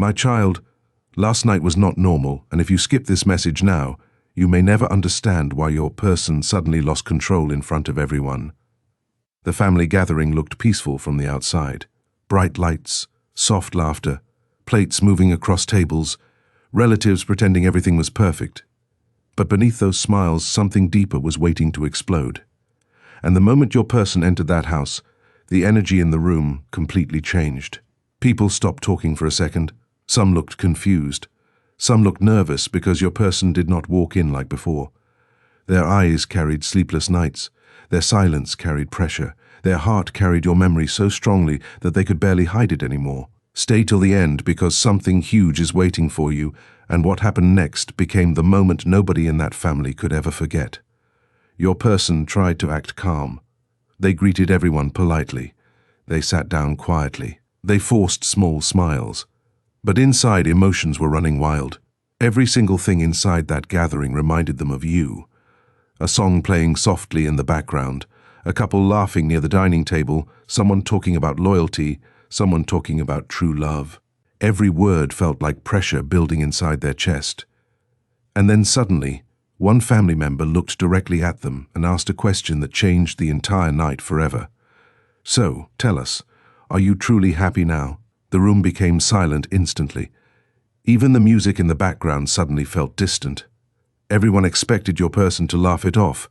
My child, last night was not normal, and if you skip this message now, you may never understand why your person suddenly lost control in front of everyone. The family gathering looked peaceful from the outside. Bright lights, soft laughter, plates moving across tables, relatives pretending everything was perfect. But beneath those smiles, something deeper was waiting to explode. And the moment your person entered that house, the energy in the room completely changed. People stopped talking for a second. Some looked confused. Some looked nervous because your person did not walk in like before. Their eyes carried sleepless nights. Their silence carried pressure. Their heart carried your memory so strongly that they could barely hide it anymore. Stay till the end because something huge is waiting for you, and what happened next became the moment nobody in that family could ever forget. Your person tried to act calm. They greeted everyone politely. They sat down quietly. They forced small smiles. But inside, emotions were running wild. Every single thing inside that gathering reminded them of you. A song playing softly in the background, a couple laughing near the dining table, someone talking about loyalty, someone talking about true love. Every word felt like pressure building inside their chest. And then suddenly, one family member looked directly at them and asked a question that changed the entire night forever. So, tell us, are you truly happy now? The room became silent instantly. Even the music in the background suddenly felt distant. Everyone expected your person to laugh it off.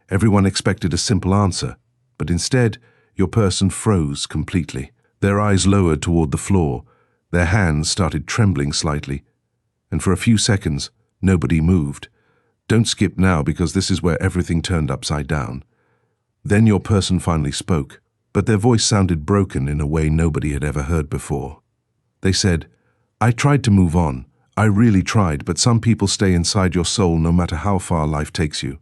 Everyone expected a simple answer. But instead, your person froze completely. Their eyes lowered toward the floor. Their hands started trembling slightly. And for a few seconds, nobody moved. Don't skip now because this is where everything turned upside down. Then your person finally spoke, but their voice sounded broken in a way nobody had ever heard before. They said, "I tried to move on. I really tried, but some people stay inside your soul no matter how far life takes you."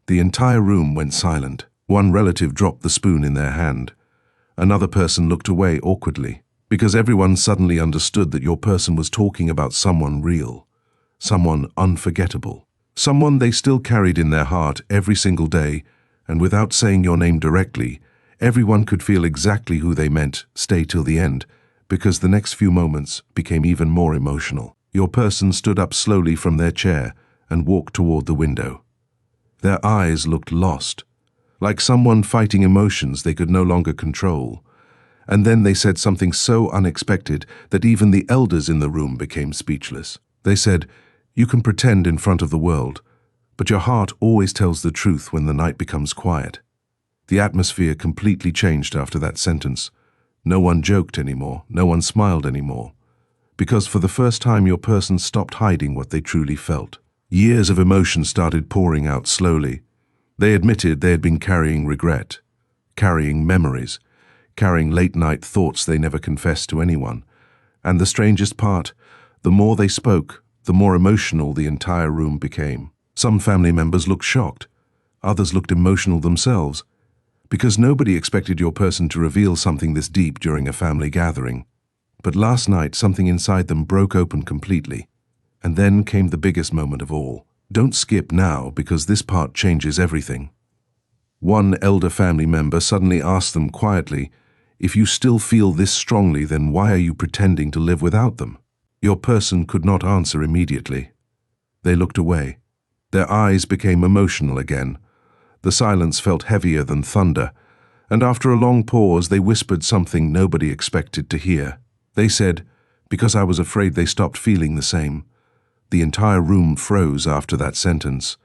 The entire room went silent. One relative dropped the spoon in their hand. Another person looked away awkwardly, because everyone suddenly understood that your person was talking about someone real, someone unforgettable, someone they still carried in their heart every single day, and without saying your name directly, everyone could feel exactly who they meant. Stay till the end, because the next few moments became even more emotional. Your person stood up slowly from their chair and walked toward the window. Their eyes looked lost, like someone fighting emotions they could no longer control. And then they said something so unexpected that even the elders in the room became speechless. They said, "You can pretend in front of the world, but your heart always tells the truth when the night becomes quiet." The atmosphere completely changed after that sentence. No one joked anymore, no one smiled anymore, because for the first time your person stopped hiding what they truly felt. Years of emotion started pouring out slowly. They admitted they had been carrying regret, carrying memories, carrying late-night thoughts they never confessed to anyone. And the strangest part, the more they spoke, the more emotional the entire room became. Some family members looked shocked. Others looked emotional themselves, because nobody expected your person to reveal something this deep during a family gathering. But last night, something inside them broke open completely. And then came the biggest moment of all. Don't skip now, because this part changes everything. One elder family member suddenly asked them quietly, "If you still feel this strongly, then why are you pretending to live without them?" Your person could not answer immediately. They looked away. Their eyes became emotional again. The silence felt heavier than thunder, and after a long pause they whispered something nobody expected to hear. They said, "Because I was afraid they stopped feeling the same." The entire room froze after that sentence.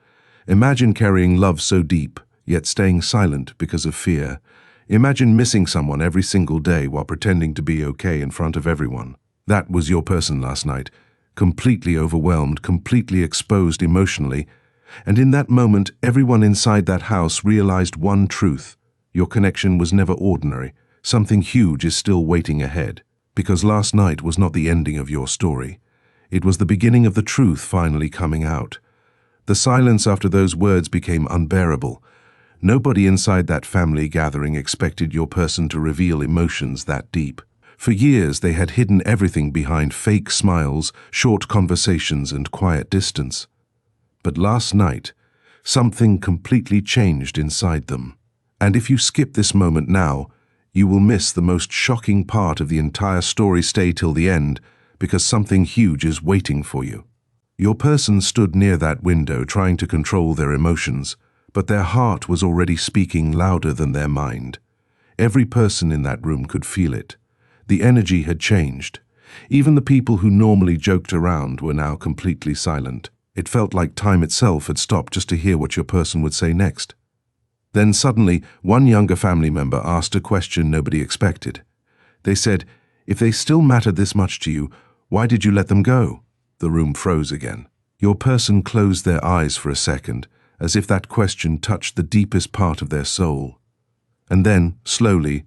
Imagine carrying love so deep, yet staying silent because of fear. Imagine missing someone every single day while pretending to be okay in front of everyone. That was your person last night, completely overwhelmed, completely exposed emotionally. And in that moment, everyone inside that house realized one truth. Your connection was never ordinary. Something huge is still waiting ahead. Because last night was not the ending of your story. It was the beginning of the truth finally coming out. The silence after those words became unbearable. Nobody inside that family gathering expected your person to reveal emotions that deep. For years, they had hidden everything behind fake smiles, short conversations, and quiet distance. But last night, something completely changed inside them. And if you skip this moment now, you will miss the most shocking part of the entire story. Stay till the end, because something huge is waiting for you. Your person stood near that window trying to control their emotions, but their heart was already speaking louder than their mind. Every person in that room could feel it. The energy had changed. Even the people who normally joked around were now completely silent. It felt like time itself had stopped just to hear what your person would say next. Then suddenly, one younger family member asked a question nobody expected. They said, "If they still mattered this much to you, why did you let them go?" The room froze again. Your person closed their eyes for a second, as if that question touched the deepest part of their soul. And then, slowly,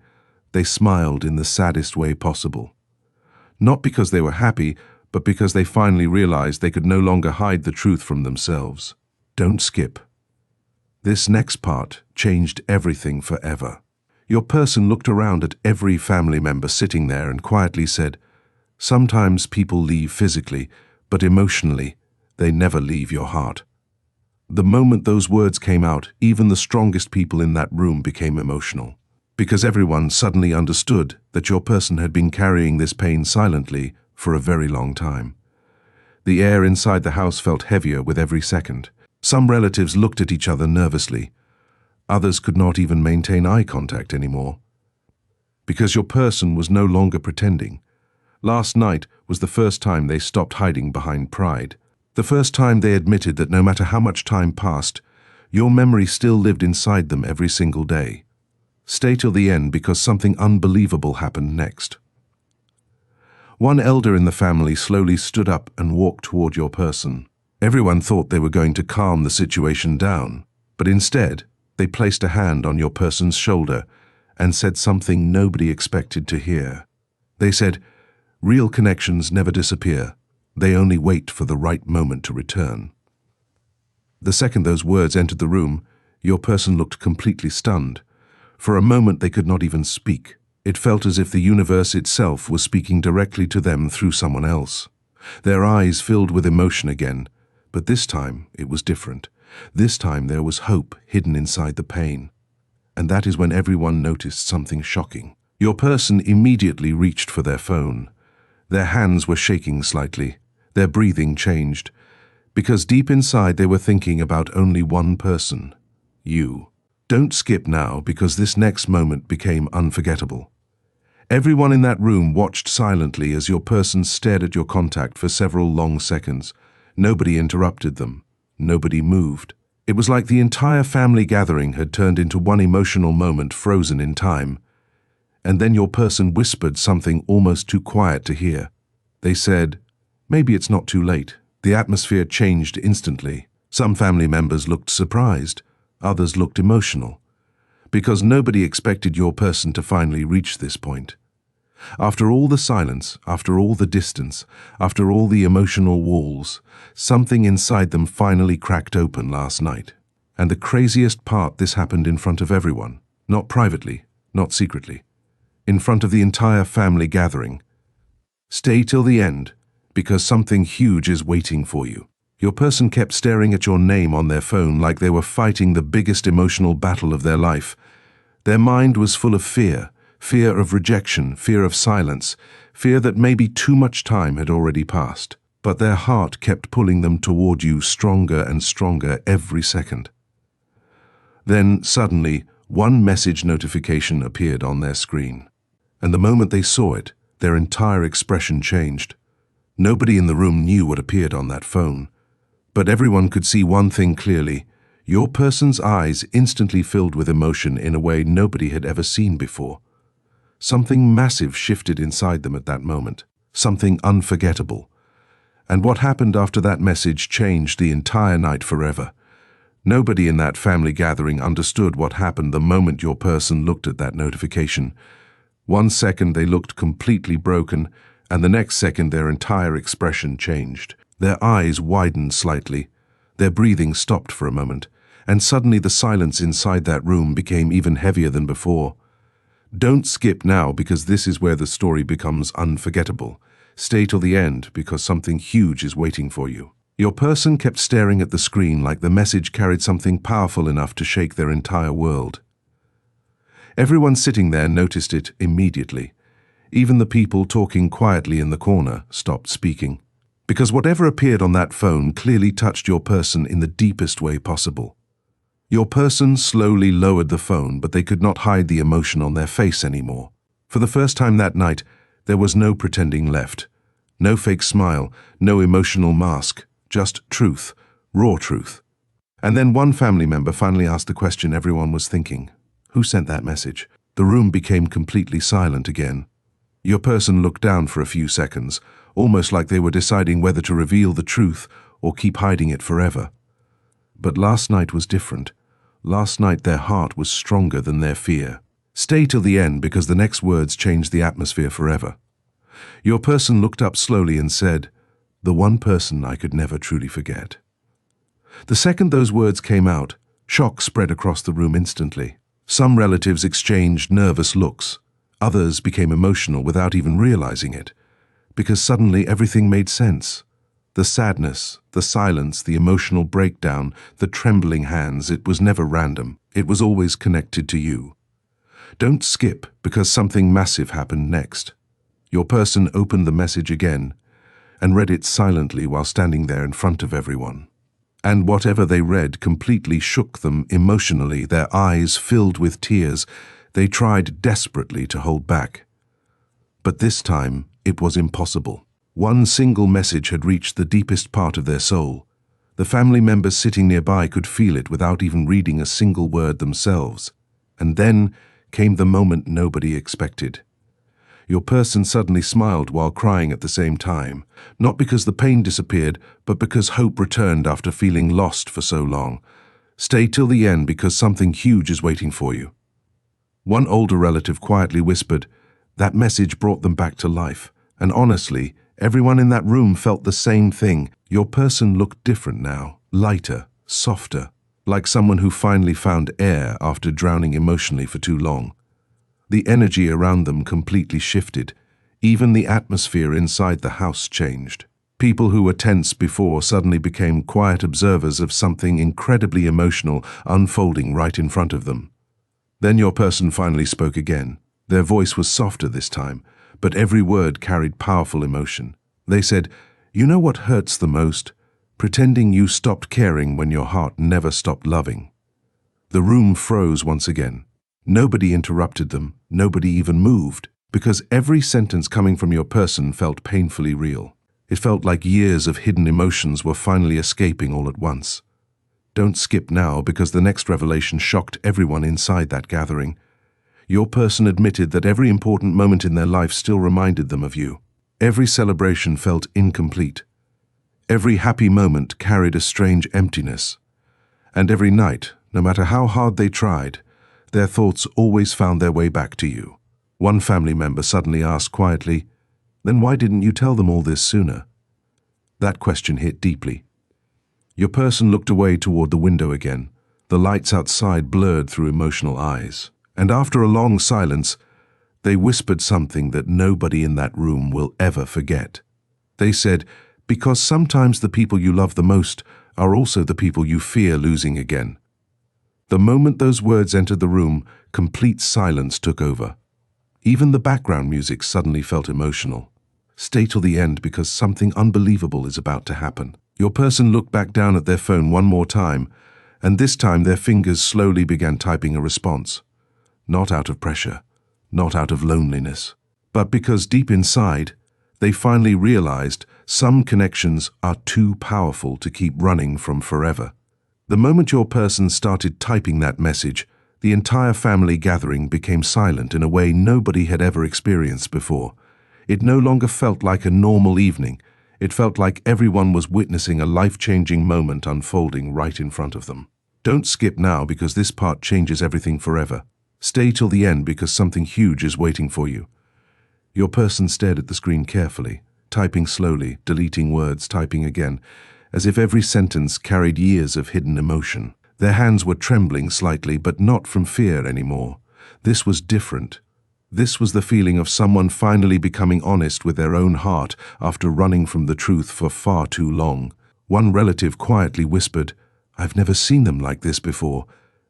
they smiled in the saddest way possible. Not because they were happy, but because they finally realized they could no longer hide the truth from themselves. Don't skip. This next part changed everything forever. Your person looked around at every family member sitting there and quietly said, "Sometimes people leave physically, but emotionally, they never leave your heart." The moment those words came out, even the strongest people in that room became emotional, because everyone suddenly understood that your person had been carrying this pain silently for a very long time. The air inside the house felt heavier with every second. Some relatives looked at each other nervously. Others could not even maintain eye contact anymore, because your person was no longer pretending. Last night was the first time they stopped hiding behind pride. The first time they admitted that no matter how much time passed, your memory still lived inside them every single day. Stay till the end because something unbelievable happened next. One elder in the family slowly stood up and walked toward your person. Everyone thought they were going to calm the situation down, but instead, they placed a hand on your person's shoulder and said something nobody expected to hear. They said, "Real connections never disappear. They only wait for the right moment to return." The second those words entered the room, your person looked completely stunned. For a moment they could not even speak. It felt as if the universe itself was speaking directly to them through someone else. Their eyes filled with emotion again, but this time it was different. This time there was hope hidden inside the pain. And that is when everyone noticed something shocking. Your person immediately reached for their phone. Their hands were shaking slightly. Their breathing changed, because deep inside they were thinking about only one person, you. Don't skip now, because this next moment became unforgettable. Everyone in that room watched silently as your person stared at your contact for several long seconds. Nobody interrupted them. Nobody moved. It was like the entire family gathering had turned into one emotional moment frozen in time. And then your person whispered something almost too quiet to hear. They said, "Maybe it's not too late." The atmosphere changed instantly. Some family members looked surprised. Others looked emotional, because nobody expected your person to finally reach this point. After all the silence, after all the distance, after all the emotional walls, something inside them finally cracked open last night. And the craziest part, this happened in front of everyone. Not privately, not secretly. In front of the entire family gathering. Stay till the end, because something huge is waiting for you. Your person kept staring at your name on their phone like they were fighting the biggest emotional battle of their life. Their mind was full of fear. Fear of rejection, fear of silence, fear that maybe too much time had already passed. But their heart kept pulling them toward you stronger and stronger every second. Then, suddenly, one message notification appeared on their screen. And the moment they saw it, their entire expression changed. Nobody in the room knew what appeared on that phone. But everyone could see one thing clearly. Your person's eyes instantly filled with emotion in a way nobody had ever seen before. Something massive shifted inside them at that moment, something unforgettable. And what happened after that message changed the entire night forever. Nobody in that family gathering understood what happened the moment your person looked at that notification. 1 second they looked completely broken, and the next second their entire expression changed. Their eyes widened slightly, their breathing stopped for a moment, and suddenly the silence inside that room became even heavier than before. Don't skip now, because this is where the story becomes unforgettable. Stay till the end, because something huge is waiting for you. Your person kept staring at the screen like the message carried something powerful enough to shake their entire world. Everyone sitting there noticed it immediately. Even the people talking quietly in the corner stopped speaking. Because whatever appeared on that phone clearly touched your person in the deepest way possible. Your person slowly lowered the phone, but they could not hide the emotion on their face anymore. For the first time that night, there was no pretending left. No fake smile, no emotional mask, just truth, raw truth. And then one family member finally asked the question everyone was thinking. Who sent that message? The room became completely silent again. Your person looked down for a few seconds, almost like they were deciding whether to reveal the truth or keep hiding it forever. But last night was different. Last night their heart was stronger than their fear. Stay till the end because the next words changed the atmosphere forever. Your person looked up slowly and said, "The one person I could never truly forget." The second those words came out, shock spread across the room instantly. Some relatives exchanged nervous looks. Others became emotional without even realizing it, because suddenly everything made sense. The sadness, the silence, the emotional breakdown, the trembling hands, it was never random. It was always connected to you. Don't skip because something massive happened next. Your person opened the message again and read it silently while standing there in front of everyone. And whatever they read completely shook them emotionally, their eyes filled with tears. They tried desperately to hold back. But this time, it was impossible. One single message had reached the deepest part of their soul. The family members sitting nearby could feel it without even reading a single word themselves. And then came the moment nobody expected. Your person suddenly smiled while crying at the same time, not because the pain disappeared, but because hope returned after feeling lost for so long. Stay till the end because something huge is waiting for you. One older relative quietly whispered, that message brought them back to life. And honestly, everyone in that room felt the same thing. Your person looked different now, lighter, softer, like someone who finally found air after drowning emotionally for too long. The energy around them completely shifted. Even the atmosphere inside the house changed. People who were tense before suddenly became quiet observers of something incredibly emotional unfolding right in front of them. Then your person finally spoke again. Their voice was softer this time, but every word carried powerful emotion. They said, "You know what hurts the most? Pretending you stopped caring when your heart never stopped loving." The room froze once again. Nobody interrupted them, nobody even moved, because every sentence coming from your person felt painfully real. It felt like years of hidden emotions were finally escaping all at once. Don't skip now because the next revelation shocked everyone inside that gathering. Your person admitted that every important moment in their life still reminded them of you. Every celebration felt incomplete. Every happy moment carried a strange emptiness. And every night, no matter how hard they tried, their thoughts always found their way back to you. One family member suddenly asked quietly, "Then why didn't you tell them all this sooner?" That question hit deeply. Your person looked away toward the window again. The lights outside blurred through emotional eyes. And after a long silence, they whispered something that nobody in that room will ever forget. They said, "Because sometimes the people you love the most are also the people you fear losing again." The moment those words entered the room, complete silence took over. Even the background music suddenly felt emotional. Stay till the end because something unbelievable is about to happen. Your person looked back down at their phone one more time, and this time their fingers slowly began typing a response. Not out of pressure, not out of loneliness, but because deep inside, they finally realized some connections are too powerful to keep running from forever. The moment your person started typing that message, the entire family gathering became silent in a way nobody had ever experienced before. It no longer felt like a normal evening. It felt like everyone was witnessing a life-changing moment unfolding right in front of them. Don't skip now because this part changes everything forever. Stay till the end because something huge is waiting for you. Your person stared at the screen carefully, typing slowly, deleting words, typing again, as if every sentence carried years of hidden emotion. Their hands were trembling slightly, but not from fear anymore. This was different. This was the feeling of someone finally becoming honest with their own heart after running from the truth for far too long. One relative quietly whispered, "I've never seen them like this before,"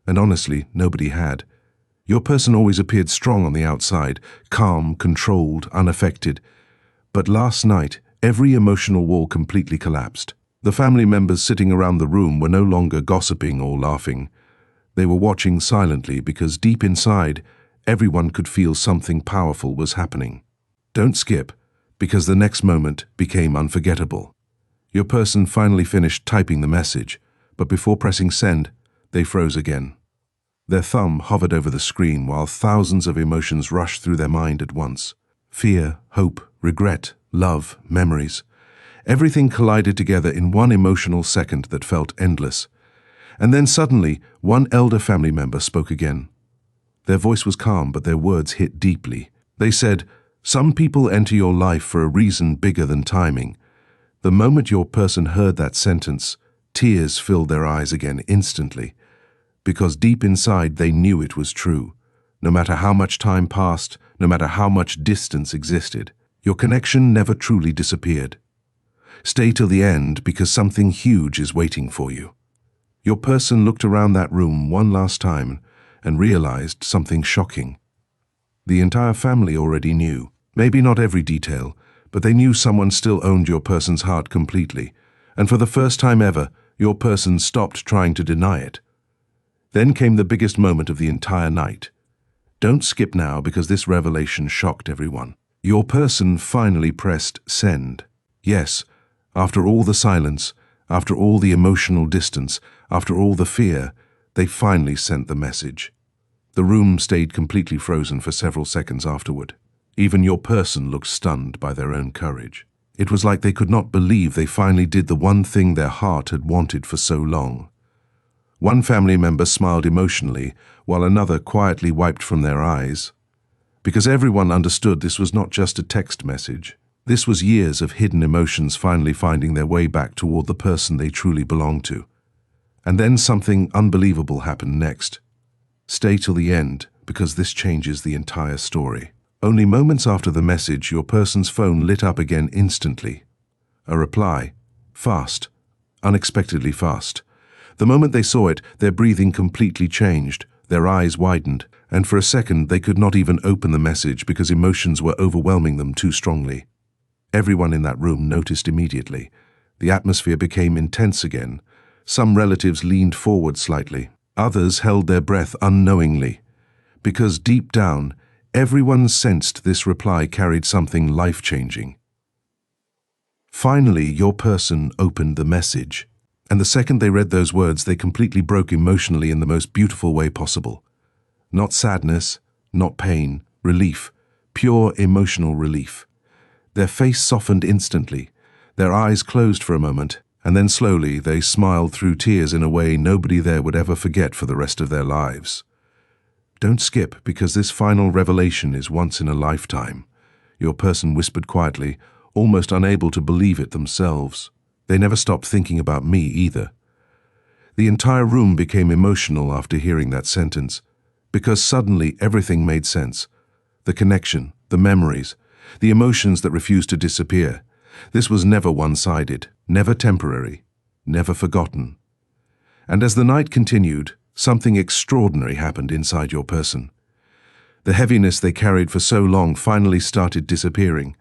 and honestly, nobody had. Your person always appeared strong on the outside, calm, controlled, unaffected. But last night, every emotional wall completely collapsed. The family members sitting around the room were no longer gossiping or laughing. They were watching silently because deep inside, everyone could feel something powerful was happening. Don't skip, because the next moment became unforgettable. Your person finally finished typing the message, but before pressing send, they froze again. Their thumb hovered over the screen while thousands of emotions rushed through their mind at once. Fear, hope, regret, love, memories. Everything collided together in one emotional second that felt endless. And then suddenly, one elder family member spoke again. Their voice was calm, but their words hit deeply. They said, "Some people enter your life for a reason bigger than timing." The moment your person heard that sentence, tears filled their eyes again instantly. Because deep inside they knew it was true. No matter how much time passed, no matter how much distance existed, your connection never truly disappeared. Stay till the end because something huge is waiting for you. Your person looked around that room one last time and realized something shocking. The entire family already knew, maybe not every detail, but they knew someone still owned your person's heart completely, and for the first time ever, your person stopped trying to deny it. Then came the biggest moment of the entire night. Don't skip now because this revelation shocked everyone. Your person finally pressed send. Yes, after all the silence, after all the emotional distance, after all the fear, they finally sent the message. The room stayed completely frozen for several seconds afterward. Even your person looked stunned by their own courage. It was like they could not believe they finally did the one thing their heart had wanted for so long. One family member smiled emotionally, while another quietly wiped from their eyes. Because everyone understood this was not just a text message. This was years of hidden emotions finally finding their way back toward the person they truly belonged to. And then something unbelievable happened next. Stay till the end, because this changes the entire story. Only moments after the message, your person's phone lit up again instantly. A reply. Fast. Unexpectedly fast. The moment they saw it, their breathing completely changed, their eyes widened, and for a second they could not even open the message because emotions were overwhelming them too strongly. Everyone in that room noticed immediately. The atmosphere became intense again. Some relatives leaned forward slightly. Others held their breath unknowingly. Because deep down, everyone sensed this reply carried something life-changing. Finally, your person opened the message. And the second they read those words, they completely broke emotionally in the most beautiful way possible. Not sadness, not pain, relief, pure emotional relief. Their face softened instantly, their eyes closed for a moment, and then slowly they smiled through tears in a way nobody there would ever forget for the rest of their lives. Don't skip, because this final revelation is once in a lifetime. Your person whispered quietly, almost unable to believe it themselves. They never stopped thinking about me either. The entire room became emotional after hearing that sentence, because suddenly everything made sense. The connection, the memories, the emotions that refused to disappear. This was never one-sided, never temporary, never forgotten. And as the night continued, something extraordinary happened inside your person. The heaviness they carried for so long finally started disappearing.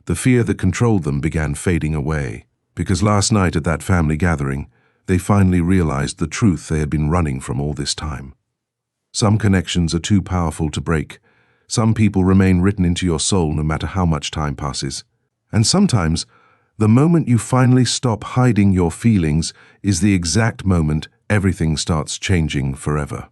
The fear that controlled them began fading away. Because last night at that family gathering, they finally realized the truth they had been running from all this time. Some connections are too powerful to break. Some people remain written into your soul no matter how much time passes. And sometimes, the moment you finally stop hiding your feelings is the exact moment everything starts changing forever.